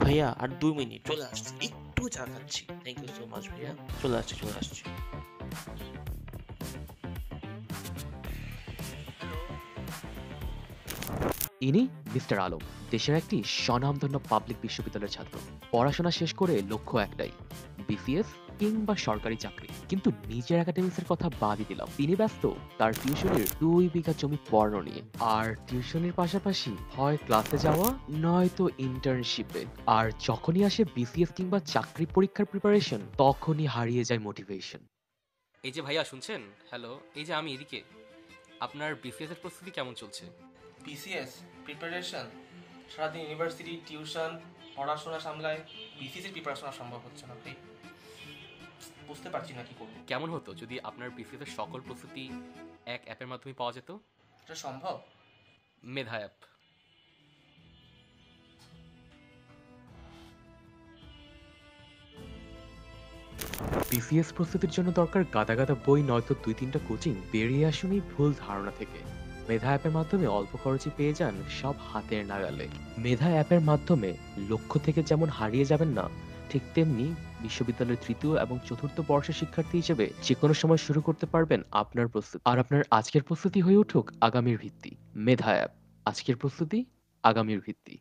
ভাইয়া আর 2 মিনিট চলে আসছি। একটু চা খাচ্ছি। থ্যাংক ইউ সো মাচ ভাইয়া। চলে আসছি, চলে আসছি। ইনি মিস্টার আলম, দেশের একটি স্বনামধন্য পাবলিক বিশ্ববিদ্যালয়ের ছাত্র। পড়াশোনা শেষ করে লক্ষ্য একটাই, বিসিএস কিংবা সরকারি চাকরি। কিন্তু নিজের একাডেমিক্সের কথা বাদই দিলাম, তিনি ব্যস্ত তার টিউশনির 2 বিঘা জমি পড়ানো নিয়ে। আর টিউশনির পাশাপাশি হয় ক্লাসে যাওয়া, নয়তো ইন্টার্নশিপে। আর যখনই আসে বিসিএস কিংবা চাকরি পরীক্ষার প্রিপারেশন, তখনই হারিয়ে যায় মোটিভেশন। এই যে ভাইয়া শুনছেন? হ্যালো, এই যে আমি এদিকে। আপনার বিসিএস এর প্রস্তুতি কেমন চলছে? বিসিএস প্রিপারেশন, সারাদিন ইউনিভার্সিটি টিউশন পড়াশোনা সামলায় বিসিএস এর প্রিপারেশন সম্ভব হচ্ছে না ভাই। বুঝতে পারছি না কি করবো। কেমন হতো যদি আপনার বিসিএস এর সকল প্রস্তুতি এক অ্যাপের মাধ্যমে পাওয়া যেত? এটা সম্ভব? মেধা অ্যাপ। বিসিএস প্রস্তুতির জন্য দরকার গাদা গাদা বই, নয়তো 2-3টা কোচিং। বেরিয়ে আসুন এই ভুল ধারণা থেকে। মেধা অ্যাপের মাধ্যমে অল্প খরচে পেয়ে যান সব হাতের নাগালে। মেধা অ্যাপের মাধ্যমে লক্ষ্য থেকে যেমন হারিয়ে যাবেন না, ঠিক তেমনি বিশ্ববিদ্যালয়ের 3য় এবং 4র্থ বর্ষের শিক্ষার্থী হিসেবে যে কোনো সময় শুরু করতে পারবেন আপনার প্রস্তুতি। আর আপনার আজকের প্রস্তুতি হয়ে উঠুক আগামীর ভিত্তি। মেধা অ্যাপ, আজকের প্রস্তুতি, আগামীর ভিত্তি।